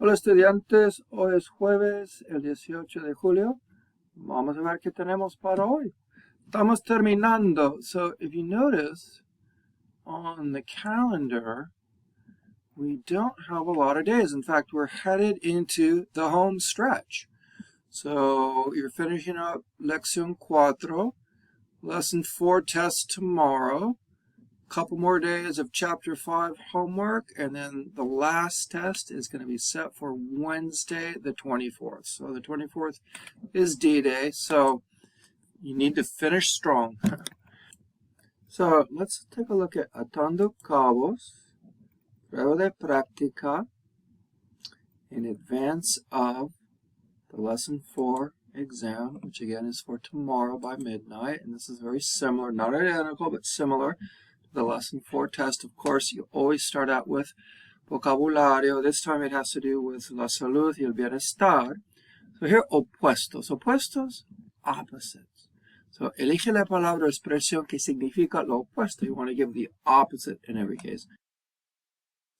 Hola estudiantes, hoy es jueves, el 18 de julio. Vamos a ver qué tenemos para hoy. Estamos terminando. So if you notice on the calendar, we don't have a lot of days. In fact, we're headed into the home stretch. So you're finishing up Lección 4, Lesson 4 test tomorrow. Couple more days of chapter 5 homework, and then the last test is going to be set for Wednesday the 24th. So the 24th is D-Day, so you need to finish strong. So let's take a look at atando cabos, prueba de práctica, in advance of the lesson 4 exam, which again is for tomorrow by midnight, and this is very similar, not identical, but similar. The lesson 4 test, of course, you always start out with vocabulario. This time it has to do with la salud y el bienestar. So here, opuestos. Opuestos, opposites. So elige la palabra o expresión que significa lo opuesto. You want to give the opposite in every case.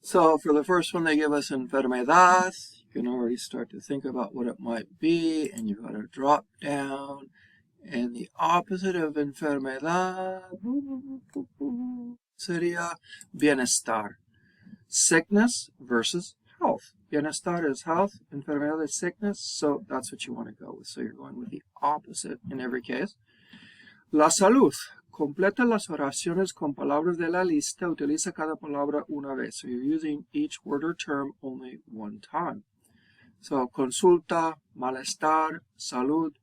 So for the first one, they give us enfermedad. You can already start to think about what it might be, and you've got to drop down. And the opposite of enfermedad sería bienestar. Sickness versus health. Bienestar is health, enfermedad is sickness, so that's what you want to go with. So you're going with the opposite in every case. La salud. Completa las oraciones con palabras de la lista. Utiliza cada palabra una vez. So you're using each word or term only one time. So consulta, malestar, salud,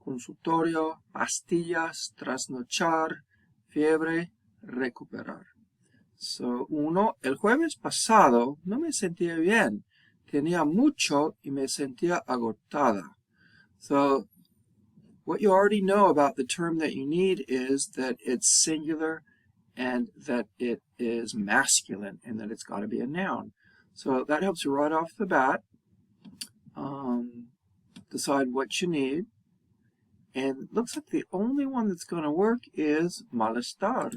consultorio, pastillas, trasnochar, fiebre, recuperar. So, el jueves pasado no me sentía bien. Tenía mucho y me sentía agotada. So, what you already know about the term that you need is that it's singular and that it is masculine and that it's got to be a noun. So, that helps you right off the bat decide what you need. And it looks like the only one that's going to work is malestar.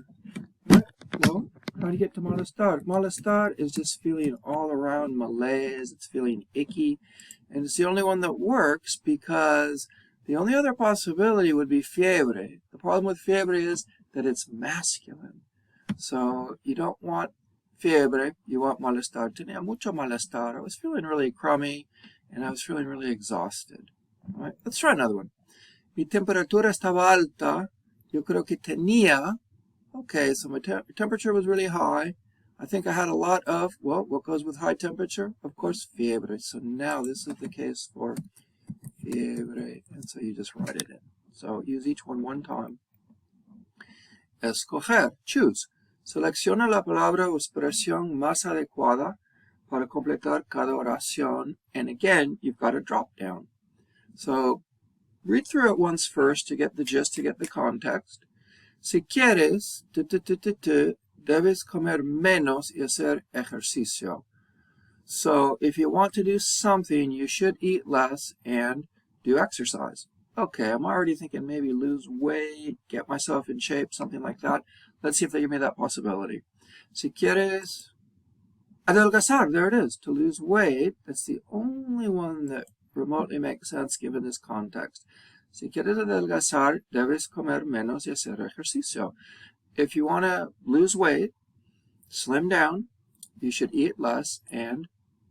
Well, how do you get to malestar? Malestar is just feeling all around malaise. It's feeling icky. And it's the only one that works because the only other possibility would be fiebre. The problem with fiebre is that it's masculine. So you don't want fiebre, you want malestar. Tenía mucho malestar. I was feeling really crummy and I was feeling really exhausted. All right, let's try another one. Mi temperatura estaba alta. Yo creo que tenía. Okay, so my temperature was really high. I think I had a lot of, well, what goes with high temperature? Of course, fiebre. So now this is the case for fiebre. And so you just write it in. So use each one time. Escoger, choose. Selecciona la palabra o expresión más adecuada para completar cada oración. And again, you've got a drop down. So read through it once first to get the gist, to get the context. Si quieres, debes comer menos y hacer ejercicio. So if you want to do something, you should eat less and do exercise. Okay, I'm already thinking maybe lose weight, get myself in shape, something like that. Let's see if they give me that possibility. Si quieres adelgazar, there it is, to lose weight. That's the only one that remotely makes sense given this context. Si quieres adelgazar, debes comer menos y hacer ejercicio. If you want to lose weight, slim down, you should eat less and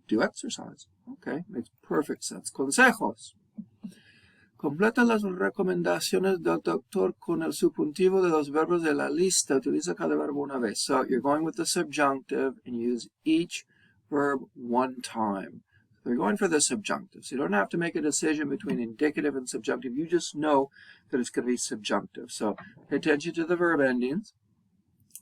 do exercise. Okay, makes perfect sense. Consejos. Completa las recomendaciones del doctor con el subjuntivo de los verbos de la lista. Utiliza cada verbo una vez. So you're going with the subjunctive and use each verb one time. They're going for the subjunctive. So you don't have to make a decision between indicative and subjunctive. You just know that it's going to be subjunctive. So pay attention to the verb endings.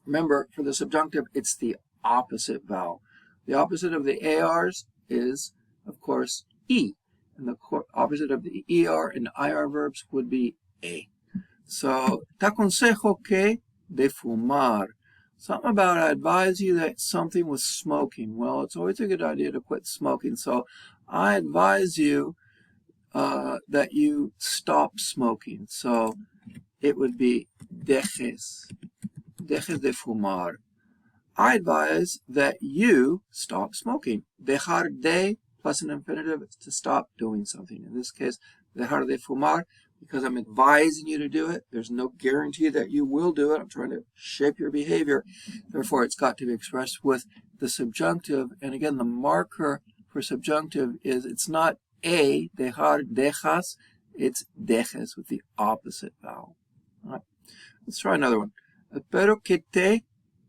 Remember, for the subjunctive, it's the opposite vowel. The opposite of the ARs is, of course, E. And the opposite of the ER and IR verbs would be A. So, te aconsejo que de fumar. Something about I advise you that something with smoking. Well, it's always a good idea to quit smoking. So I advise you that you stop smoking. So it would be dejes de fumar. I advise that you stop smoking. Dejar de plus an infinitive is to stop doing something. In this case, dejar de fumar, because I'm advising you to do it. There's no guarantee that you will do it. I'm trying to shape your behavior. Therefore, it's got to be expressed with the subjunctive. And again, the marker for subjunctive is it's not a, dejar, dejas. It's dejes with the opposite vowel. All right. Let's try another one. Espero que te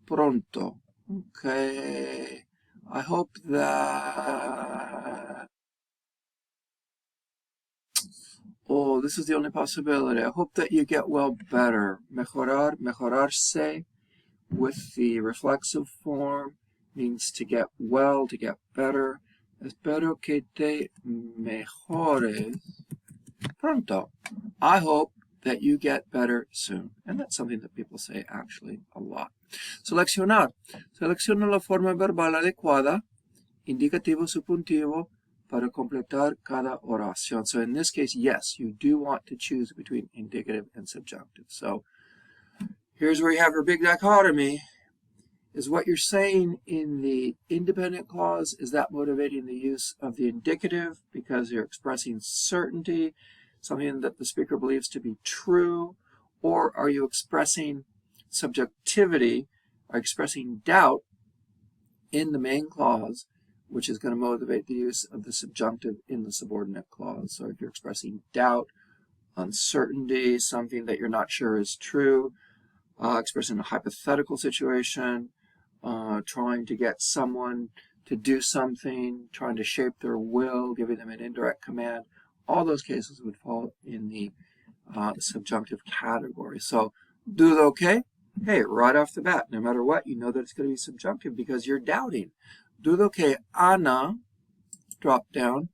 pronto. Okay. I hope that... Oh, this is the only possibility. I hope that you get well better. Mejorar, mejorarse, with the reflexive form, means to get well, to get better. Espero que te mejores pronto. I hope that you get better soon. And that's something that people say actually a lot. Seleccionar. Selecciona la forma verbal adecuada, indicativo, subjuntivo, para completar cada oración. So in this case, yes, you do want to choose between indicative and subjunctive. So here's where you have your big dichotomy. Is what you're saying in the independent clause, is that motivating the use of the indicative because you're expressing certainty, something that the speaker believes to be true, or are you expressing subjectivity, or expressing doubt in the main clause, which is going to motivate the use of the subjunctive in the subordinate clause. So if you're expressing doubt, uncertainty, something that you're not sure is true, expressing a hypothetical situation, trying to get someone to do something, trying to shape their will, giving them an indirect command, all those cases would fall in the subjunctive category. So, do okay? Hey, right off the bat, no matter what, you know that it's going to be subjunctive because you're doubting. Dudo que Ana, drop down,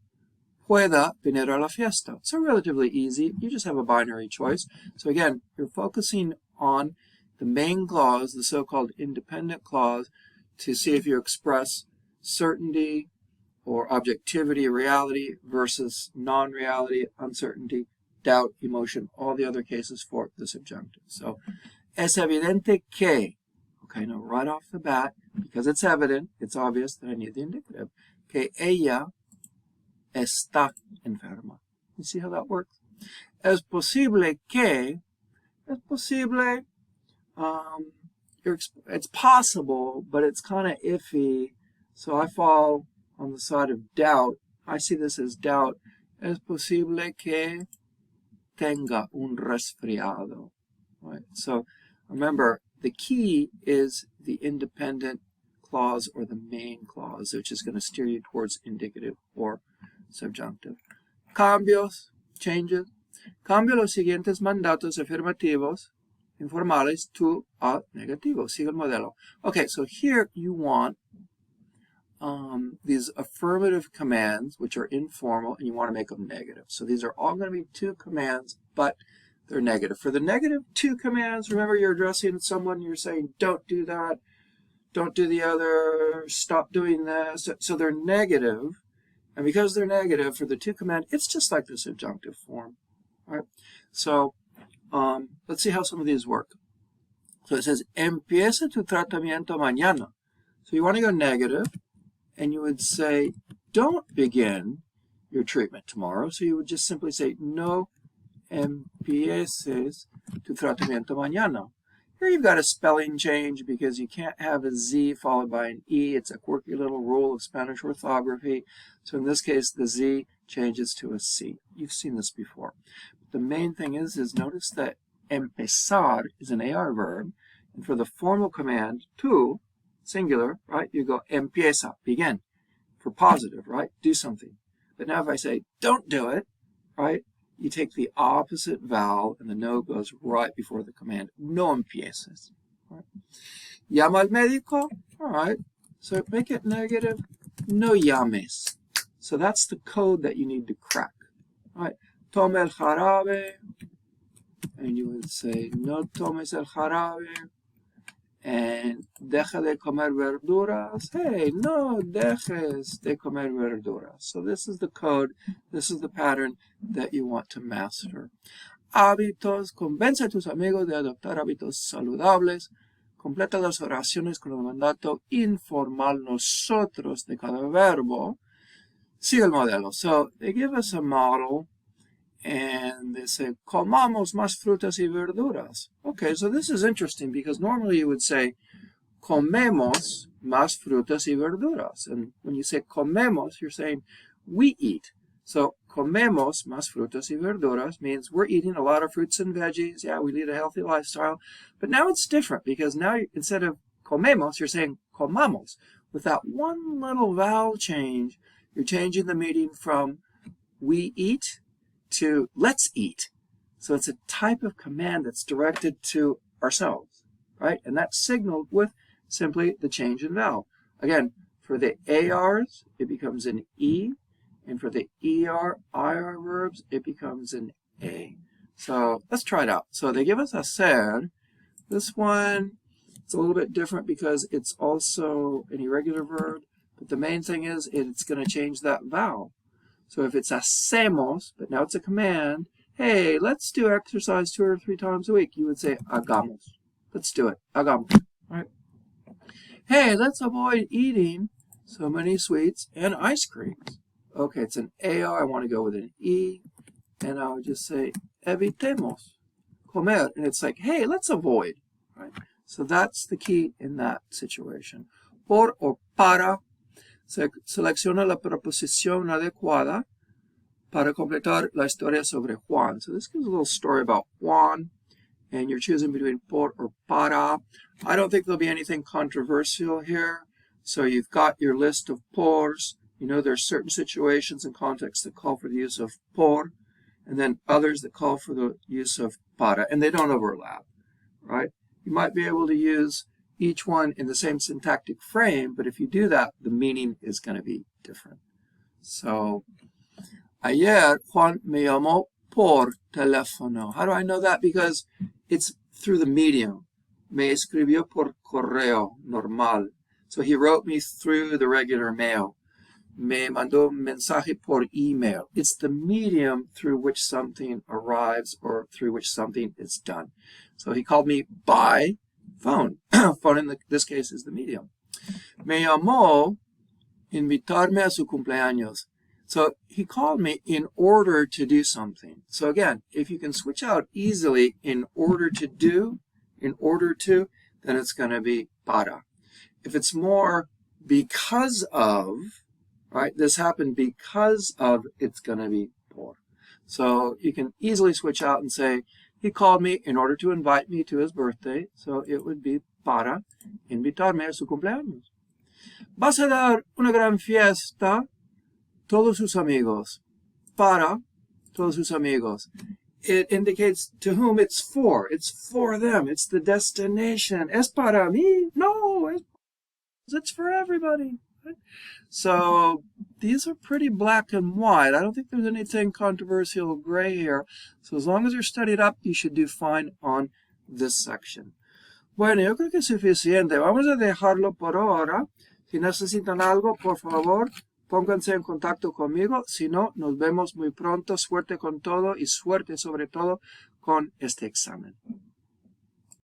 pueda venir a la fiesta. So relatively easy. You just have a binary choice. So again, you're focusing on the main clause, the so-called independent clause, to see if you express certainty or objectivity, reality, versus non-reality, uncertainty, doubt, emotion, all the other cases for the subjunctive. So, es evidente que, okay, now right off the bat, because it's evident, it's obvious that I need the indicative, que ella está enferma. You see how that works? Es posible que, es posible, it's possible, but it's kind of iffy, so I fall on the side of doubt. I see this as doubt. Es posible que tenga un resfriado. Right? So remember, the key is the independent clause or the main clause, which is going to steer you towards indicative or subjunctive. Cambios, changes. Cambio los siguientes mandatos afirmativos informales to a negativo. Sigue el modelo. Okay, so here you want these affirmative commands, which are informal, and you want to make them negative. So these are all going to be two commands, but they're negative. For the negative two commands, remember you're addressing someone, you're saying, don't do that, don't do the other, stop doing this. So they're negative, and because they're negative, for the two command, it's just like the subjunctive form. All right? So let's see how some of these work. So it says, empieza tu tratamiento mañana. So you want to go negative, and you would say, don't begin your treatment tomorrow. So you would just simply say, no empieces tu tratamiento mañana. Here you've got a spelling change because you can't have a Z followed by an E. It's a quirky little rule of Spanish orthography. So in this case, the Z changes to a C. You've seen this before. The main thing is notice that empezar is an AR verb. And for the formal command, tu, singular, right, you go empieza, begin. For positive, right, do something. But now if I say, don't do it, right, you take the opposite vowel and the no goes right before the command. No empieces. Right? Llama al médico, all right, so make it negative. No llames. So that's the code that you need to crack. All right, tome el jarabe, and you would say, no tomes el jarabe. And deja de comer verduras. Hey, no dejes de comer verduras. So this is the code, this is the pattern that you want to master. Hábitos. Convence a tus amigos de adoptar hábitos saludables. Completa las oraciones con el mandato informal nosotros de cada verbo. Sigue el modelo. So they give us a model and they say, comamos más frutas y verduras. Okay, so this is interesting because normally you would say, comemos más frutas y verduras. And when you say comemos, you're saying we eat. So comemos más frutas y verduras means we're eating a lot of fruits and veggies. Yeah, we lead a healthy lifestyle. But now it's different because now instead of comemos, you're saying comamos. With that one little vowel change, you're changing the meaning from we eat to let's eat. So it's a type of command that's directed to ourselves, right? And that's signaled with simply the change in vowel. Again, for the ARs, it becomes an E. And for the ER, IR verbs, it becomes an A. So let's try it out. So they give us hacer. This one, it's a little bit different because it's also an irregular verb. But the main thing is it's going to change that vowel. So if it's hacemos, but now it's a command, hey, let's do exercise 2 or 3 times a week, you would say hagamos. Let's do it. Hagamos. Right? Hey, let's avoid eating so many sweets and ice creams. Okay, it's an AR. I want to go with an E. And I would just say, evitemos comer. And it's like, hey, let's avoid. Right? So that's the key in that situation. Por or para. Selecciona la preposición adecuada para completar la historia sobre Juan. So this gives a little story about Juan. And you're choosing between por or para. I don't think there'll be anything controversial here. So you've got your list of pors. You know, there are certain situations and contexts that call for the use of por, and then others that call for the use of para, and they don't overlap, right? You might be able to use each one in the same syntactic frame, but if you do that, the meaning is going to be different. So, ayer Juan me llamó por teléfono. How do I know that? Because it's through the medium. Me escribió por correo normal. So he wrote me through the regular mail. Me mandó mensaje por email. It's the medium through which something arrives or through which something is done. So he called me by phone. Phone in this case is the medium. Me llamó invitarme a su cumpleaños. So he called me in order to do something. So again, if you can switch out easily in order to do, in order to, then it's going to be para. If it's more because of, right, this happened because of, it's going to be por. So you can easily switch out and say, he called me in order to invite me to his birthday. So it would be para invitarme a su cumpleaños. Vas a dar una gran fiesta todos sus amigos. Para todos sus amigos. It indicates to whom it's for. It's for them. It's the destination. Es para mí? No, it's for everybody. Right? So these are pretty black and white. I don't think there's anything controversial or gray here. So as long as you're studied up, you should do fine on this section. Bueno, yo creo que es suficiente. Vamos a dejarlo por ahora. Si necesitan algo, por favor, pónganse en contacto conmigo. Si no, nos vemos muy pronto. Suerte con todo y suerte sobre todo con este examen.